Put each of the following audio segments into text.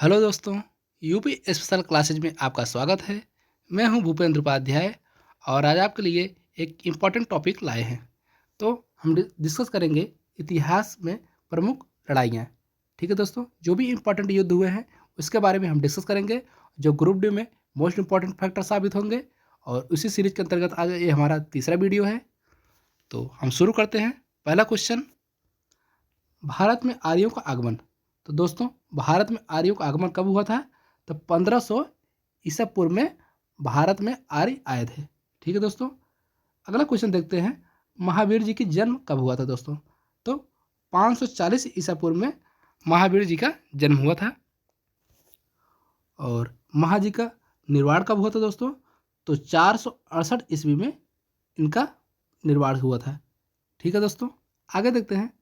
Hello दोस्तों, UP special classes में आपका स्वागत है। मैं हूं भूपेंद्र उपाध्याय और आज आपके लिए एक इम्पॉर्टेंट टॉपिक लाए हैं। तो हम डिस्कस करेंगे इतिहास में प्रमुख लड़ाइयाँ। ठीक है दोस्तों, जो भी इम्पॉर्टेंट युद्ध हुए हैं उसके बारे में हम डिस्कस करेंगे, जो ग्रुप डी में मोस्ट इम्पॉर्टेंट फैक्टर साबित होंगे। और उसी सीरीज के अंतर्गत आज ये हमारा तीसरा वीडियो है। तो हम शुरू करते हैं। पहला क्वेश्चन, भारत में आर्यों का आगमन। तो दोस्तों, भारत में आर्यों का आगमन कब हुआ था? तो 1500 ईसा पूर्व में भारत में आर्य आए थे। ठीक है दोस्तों, अगला क्वेश्चन देखते हैं। महावीर जी की जन्म कब हुआ था दोस्तों? तो 540 ईसा पूर्व में महावीर जी का जन्म हुआ था। और महाजी का निर्वाण कब हुआ था दोस्तों? तो 468 ईस्वी में इनका निर्वाण हुआ था। ठीक है दोस्तों, आगे देखते हैं।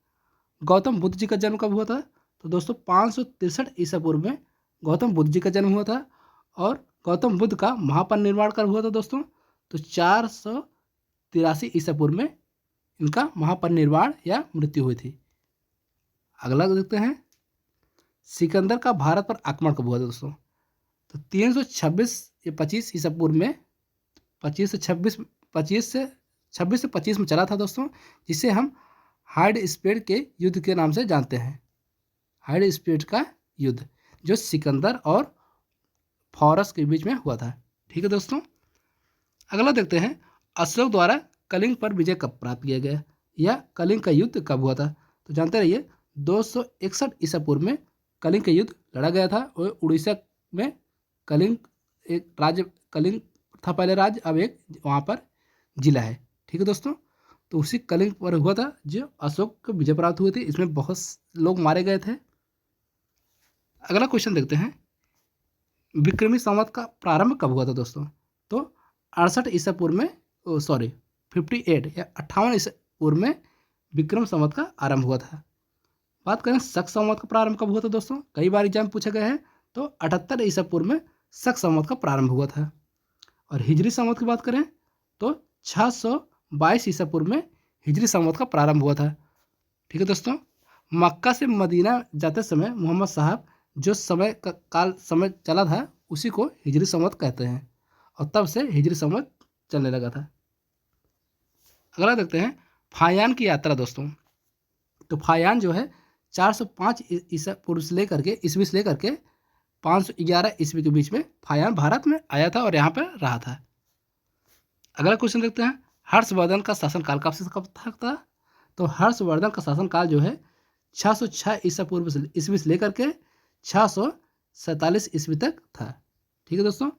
गौतम बुद्ध जी का जन्म कब हुआ था? तो दोस्तों 563 ईसा पूर्व में गौतम बुद्ध जी का जन्म हुआ था। और गौतम बुद्ध का महापरिनिर्वाण कब हुआ था दोस्तों? तो 483 ईसा पूर्व में इनका महापरिनिर्वाण या मृत्यु हुई थी। अगला देखते हैं। सिकंदर का भारत पर आक्रमण कब हुआ था दोस्तों? तो 326 या 25 ईसा पूर्व में 26 से 25 में चला था दोस्तों, जिसे हम हार्ड स्पेड के युद्ध के नाम से जानते हैं। हार्ड स्पेड का युद्ध जो सिकंदर और फॉरस के बीच में हुआ था। ठीक है दोस्तों, अगला देखते हैं। अशोक द्वारा कलिंग पर विजय कब प्राप्त किया गया या कलिंग का युद्ध कब हुआ था? तो जानते रहिए, 261 ईसा पूर्व में कलिंग का युद्ध लड़ा गया था। और उड़ीसा में कलिंग एक राज्य, कलिंग था पहले राज्य, अब एक वहाँ पर जिला है। ठीक है दोस्तों, तो उसी कलिंग पर हुआ था जो अशोक को विजय प्राप्त हुई थी। इसमें बहुत लोग मारे गए थे। अगला क्वेश्चन देखते हैं। विक्रमी संवत का प्रारंभ कब हुआ था दोस्तों? तो 68 ईसा पूर्व में 58 या 58 ईसा पूर्व में विक्रम संवत का आरंभ हुआ था। बात करें शक संवत का प्रारंभ कब हुआ था दोस्तों? कई बार एग्जाम पूछा गया है। तो 78 ईसा पूर्व में शक संवत का प्रारंभ हुआ था। और हिजरी संवत की बात करें तो 622 ईसा पूर्व में हिजरी संवत का प्रारंभ हुआ था। ठीक है दोस्तों, मक्का से मदीना जाते समय मोहम्मद साहब जो समय चला था उसी को हिजरी संवत कहते हैं। और तब से हिजरी संवत चलने लगा था। अगला देखते हैं। फायान की यात्रा दोस्तों। तो फायान जो है 405 ईसा पूर्व से लेकर के ईस्वी से लेकर के 511 ईस्वी के बीच में फायान भारत में आया था और यहाँ पर रहा था। अगला क्वेश्चन देखते हैं। हर्षवर्धन का शासनकाल कब से कब तक था? तो हर्षवर्धन का शासनकाल जो है 606 ईसा पूर्व से ईस्वी से लेकर के 647 ईस्वी तक था। ठीक है दोस्तों,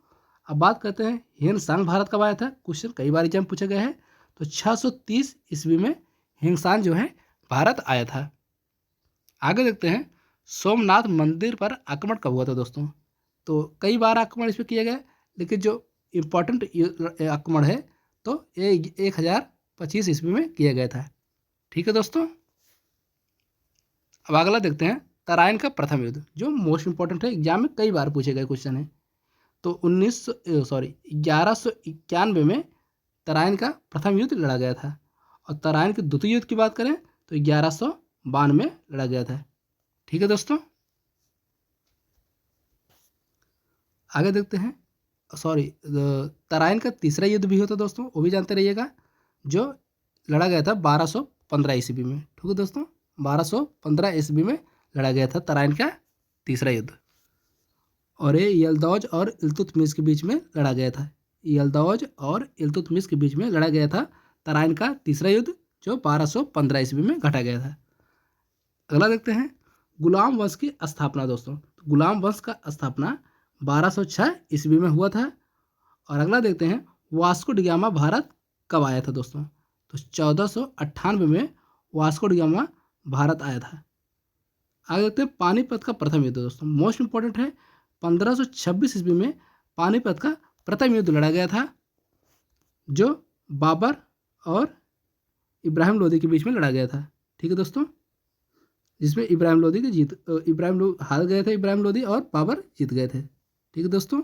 अब बात करते हैं हिंगसांग भारत कब आया था। क्वेश्चन कई बार एग्जाम पूछा गया है। तो 630 ईस्वी में हिंगसांग जो है भारत आया था। आगे देखते हैं। सोमनाथ मंदिर पर आक्रमण कब हुआ था दोस्तों? तो कई बार आक्रमण इस पर किया गया, लेकिन जो इम्पोर्टेंट आक्रमण है तो ये 1025 ईस्वी में किया गया था। ठीक है दोस्तों, अब अगला देखते हैं। तराइन का प्रथम युद्ध जो मोस्ट इंपॉर्टेंट है, एग्जाम में कई बार पूछे गए क्वेश्चन है। तो 1191 में तराइन का प्रथम युद्ध लड़ा गया था। और तराइन के द्वितीय युद्ध की बात करें तो 1152 में लड़ा गया था। ठीक है दोस्तों, आगे देखते हैं। तराइन का तीसरा युद्ध भी होता दोस्तों, वो भी जानते रहिएगा, जो लड़ा गया था 1215 ईस्वी में। ठीक है दोस्तों, 1215 ईस्वी में लड़ा गया था तराइन का तीसरा युद्ध। और ये यल्दौज और इल्तुतमिश के बीच में लड़ा गया था। यल्दौज और इल्तुतमिश के बीच में लड़ा गया था तराइन का तीसरा युद्ध, जो 1215 ईस्वी में घटा गया था। अगला देखते हैं। गुलाम वंश की स्थापना दोस्तों। गुलाम वंश का स्थापना 1206 ईस्वी में हुआ था। और अगला देखते हैं। वास्को डी गामा भारत कब आया था दोस्तों? तो 1498 में वास्को डी गामा भारत आया था। आगे देखते हैं। पानीपत का प्रथम युद्ध दोस्तों, मोस्ट इंपॉर्टेंट है। 1526 ईस्वी में पानीपत का प्रथम युद्ध लड़ा गया था, जो बाबर और इब्राहिम लोदी के बीच में लड़ा गया था। ठीक है दोस्तों, जिसमें इब्राहिम लोदी हार गए थे, इब्राहिम लोदी, और बाबर जीत गए थे। ठीक है दोस्तों,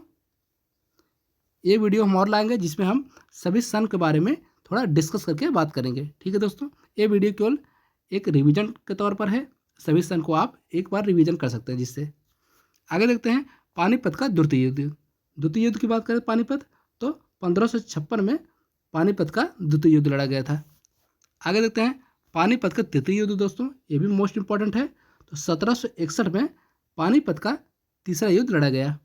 ये वीडियो हम और लाएंगे जिसमें हम सभी सन के बारे में थोड़ा डिस्कस करके बात करेंगे। ठीक है दोस्तों, ये वीडियो केवल एक रिवीजन के तौर पर है। सभी सन को आप एक बार रिवीजन कर सकते हैं जिससे। आगे देखते हैं पानीपत का द्वितीय युद्ध। द्वितीय युद्ध की बात करें पानीपत, तो 1556 में पानीपत का द्वितीय युद्ध लड़ा गया था। आगे देखते हैं पानीपत का तृतीय युद्ध दोस्तों, ये भी मोस्ट इंपॉर्टेंट है। तो 1761 में पानीपत का तीसरा युद्ध लड़ा गया।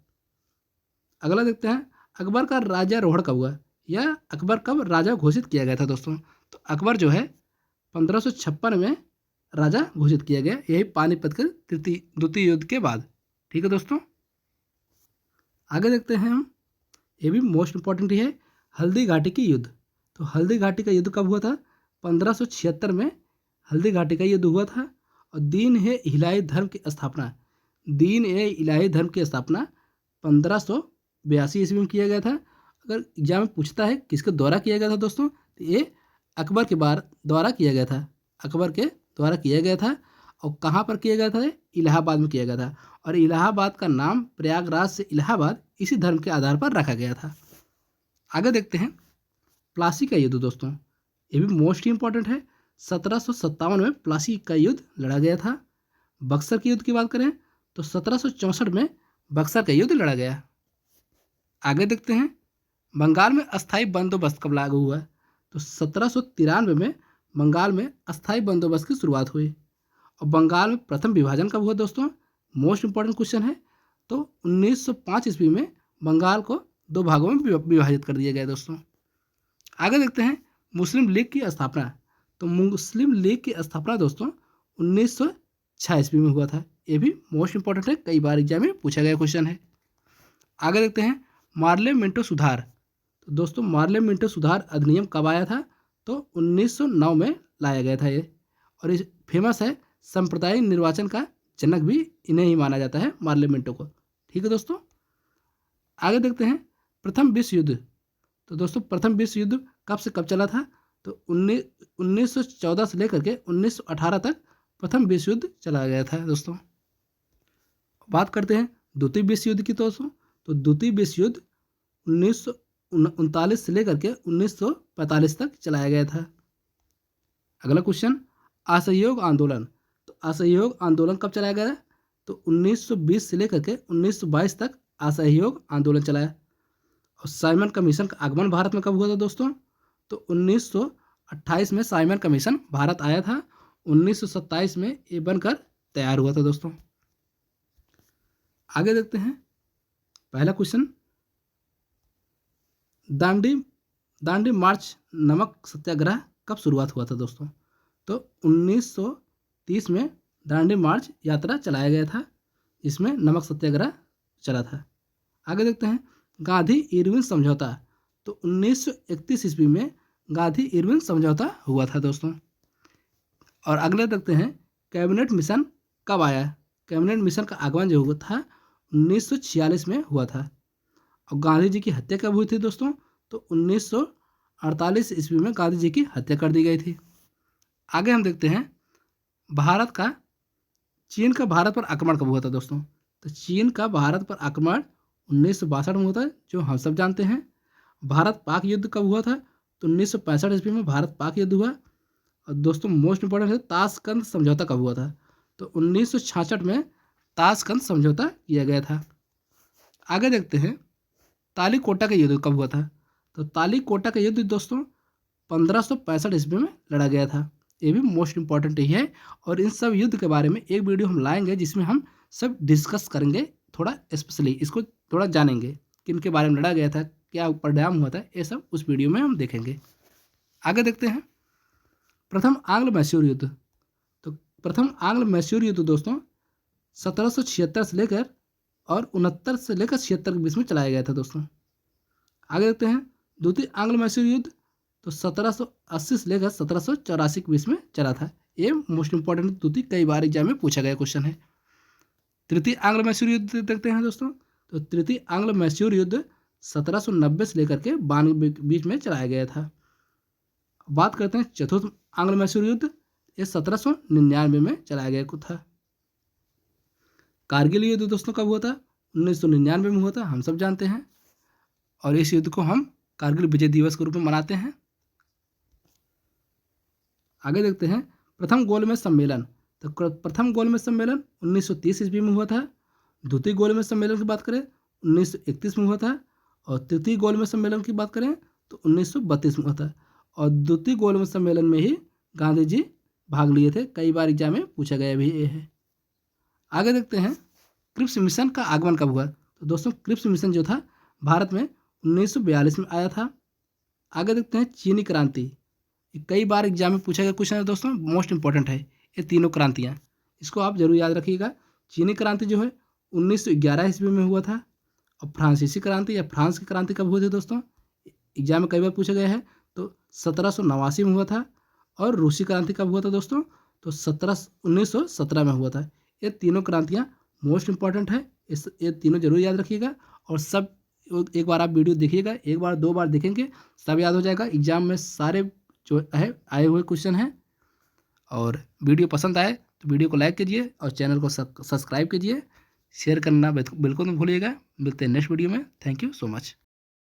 अगला देखते हैं अकबर का राजारोहण कब हुआ, या अकबर कब राजा घोषित किया गया था दोस्तों। तो अकबर जो है 1556 में राजा घोषित किया गया, यही पानीपत के द्वितीय युद्ध के बाद। ठीक है दोस्तों, आगे देखते हैं हम, ये भी मोस्ट इंपॉर्टेंट ही है, हल्दी घाटी की युद्ध। तो हल्दी घाटी का युद्ध कब हुआ था, 1576 में हल्दी घाटी का युद्ध हुआ था। और दीन ए इलाही धर्म की स्थापना, दीन ए इलाही धर्म की स्थापना 1582 ईस्वी में किया गया था। अगर एग्जाम में पूछता है किसके द्वारा किया गया था दोस्तों, तो ये अकबर के द्वारा किया गया था, अकबर के द्वारा किया गया था। और कहाँ पर किया गया था, इलाहाबाद में किया गया था। और इलाहाबाद का नाम प्रयागराज से इलाहाबाद इसी धर्म के आधार पर रखा गया था। आगे देखते हैं प्लासी का युद्ध दोस्तों, ये भी मोस्ट इंपॉर्टेंट है। 1757 में प्लासी का युद्ध लड़ा गया था। बक्सर के युद्ध की बात करें तो 1764 में बक्सर का युद्ध लड़ा गया। आगे देखते हैं बंगाल में अस्थाई बंदोबस्त कब लागू हुआ, तो 1793 में बंगाल में अस्थाई बंदोबस्त की शुरुआत हुई। और बंगाल में प्रथम विभाजन कब हुआ दोस्तों, मोस्ट इंपॉर्टेंट क्वेश्चन है। तो 1905 ईस्वी में बंगाल को 2 भागों में विभाजित कर दिया गया दोस्तों। आगे देखते हैं मुस्लिम लीग की स्थापना। तो मुस्लिम लीग की स्थापना दोस्तों 1906 ईस्वी में हुआ था, ये भी मोस्ट इंपॉर्टेंट है, कई बार एग्जाम में पूछा गया क्वेश्चन है। आगे देखते हैं मार्ले मिंटो सुधार। तो दोस्तों मार्ले मिंटो सुधार अधिनियम कब आया था, तो 1909 में लाया गया था ये। और ये फेमस है, सांप्रदायिक निर्वाचन का जनक भी इन्हें ही माना जाता है, मार्ले मिंटो को। ठीक है दोस्तों, आगे देखते हैं प्रथम विश्व युद्ध। तो दोस्तों प्रथम विश्व युद्ध कब से कब चला था, तो 1914 से लेकर के 1918 तक प्रथम विश्व युद्ध चला गया था दोस्तों। बात करते हैं द्वितीय विश्व युद्ध की दोस्तों। तो द्वितीय विश्व युद्ध 1939 से लेकर के 1945 तक चलाया गया था। अगला क्वेश्चन असहयोग आंदोलन। तो असहयोग आंदोलन कब चलाया गया, तो 1920 से लेकर के 1922 तक असहयोग आंदोलन चलाया। और साइमन कमीशन का आगमन भारत में कब हुआ था दोस्तों, तो 1928 में साइमन कमीशन भारत आया था। 1927 में ये बनकर तैयार हुआ था दोस्तों। आगे देखते हैं पहला क्वेश्चन, दांडी मार्च नमक सत्याग्रह कब शुरुआत हुआ था दोस्तों, तो 1930 में दांडी मार्च यात्रा चलाया गया था, इसमें नमक सत्याग्रह चला था। आगे देखते हैं गांधी इरविन समझौता। तो 1931 ईस्वी में गांधी इरविन समझौता हुआ था दोस्तों। और अगले देखते हैं कैबिनेट मिशन कब आया। कैबिनेट मिशन का आगमन जो हुआ था 1946 में हुआ था। और गांधी जी की हत्या कब हुई थी दोस्तों, तो 1948 ईस्वी में गांधी जी की हत्या कर दी गई थी। आगे हम देखते हैं चीन का भारत पर आक्रमण कब हुआ था दोस्तों। तो चीन का भारत पर आक्रमण 1962 में हुआ था, जो हम सब जानते हैं। भारत पाक युद्ध कब हुआ था, तो 1965 ईस्वी में भारत पाक युद्ध हुआ। और दोस्तों मोस्ट इंपॉर्टेंट है ताशकंद समझौता कब हुआ था, तो 1966 में ताशकंद समझौता किया गया था। आगे देखते हैं तालीकोटा का युद्ध कब हुआ था। तो तालीकोटा का युद्ध दोस्तों 1565 ईस्वी में लड़ा गया था, ये भी मोस्ट इंपॉर्टेंट ही है। और इन सब युद्ध के बारे में एक वीडियो हम लाएंगे जिसमें हम सब डिस्कस करेंगे, थोड़ा स्पेशली इसको थोड़ा जानेंगे कि इनके बारे में लड़ा गया था, क्या परिणाम हुआ था, ये सब उस वीडियो में हम देखेंगे। आगे देखते हैं प्रथम आंग्ल मैसूर युद्ध। तो प्रथम आंग्ल मैसूर युद्ध दोस्तों 1776 से लेकर और 69 से लेकर 76 के बीच में चलाया गया था दोस्तों। आगे देखते हैं द्वितीय आंग्ल मैसूर युद्ध। तो 1780 से लेकर 1784 के बीच में चला था, ये मोस्ट इंपॉर्टेंट द्वितीय, कई बार एग्जाम में पूछा गया क्वेश्चन है। तृतीय आंग्ल मैसूर युद्ध देखते हैं दोस्तों। तो तृतीय आंग्ल मैसूर युद्ध 1790 से लेकर के 92 के बीच में चलाया गया था। बात करते हैं चतुर्थ आंग्ल मैसूर युद्ध, ये 1799 में चलाया गया था। कारगिल युद्ध दोस्तों कब हुआ था, 1999 में हुआ था, हम सब जानते हैं। और इस युद्ध को हम कारगिल विजय दिवस के रूप में मनाते हैं। आगे देखते हैं प्रथम गोलमेज सम्मेलन। तो प्रथम गोलमेज सम्मेलन 1930 ईस्वी में हुआ था। द्वितीय गोलमेज सम्मेलन की बात करें 1931 में हुआ था, और तृतीय गोलमेज सम्मेलन की बात करें तो 1932 में हुआ था। और द्वितीय गोलमेज सम्मेलन में ही गांधी जी भाग लिए थे। कई बार एग्जाम में पूछा गया भी ये है। आगे देखते हैं क्रिप्स मिशन का आगमन कब हुआ। तो दोस्तों क्रिप्स मिशन जो था भारत में 1942 में आया था। आगे देखते हैं चीनी क्रांति। कई बार एग्जाम में पूछा गया क्वेश्चन है दोस्तों, मोस्ट इंपॉर्टेंट है ये तीनों क्रांतियाँ, इसको आप जरूर याद रखिएगा। चीनी क्रांति जो है 1911 ईस्वी में हुआ था। और फ्रांसीसी क्रांति या फ्रांस की क्रांति कब हुई थी दोस्तों, एग्जाम में कई बार पूछा गया है, तो 1789 में हुआ था। और रूसी क्रांति कब हुआ था दोस्तों, तो 1917 में हुआ था। ये तीनों क्रांतियाँ मोस्ट इंपॉर्टेंट है, ये तीनों जरूर याद रखिएगा। और सब एक बार आप वीडियो देखिएगा, एक बार दो बार देखेंगे सब याद हो जाएगा। एग्जाम में सारे जो है आए हुए क्वेश्चन हैं। और वीडियो पसंद आए तो वीडियो को लाइक कीजिए और चैनल को सब्सक्राइब कीजिए। शेयर करना बिल्कुल मत भूलिएगा। मिलते हैं नेक्स्ट वीडियो में। Thank you so much.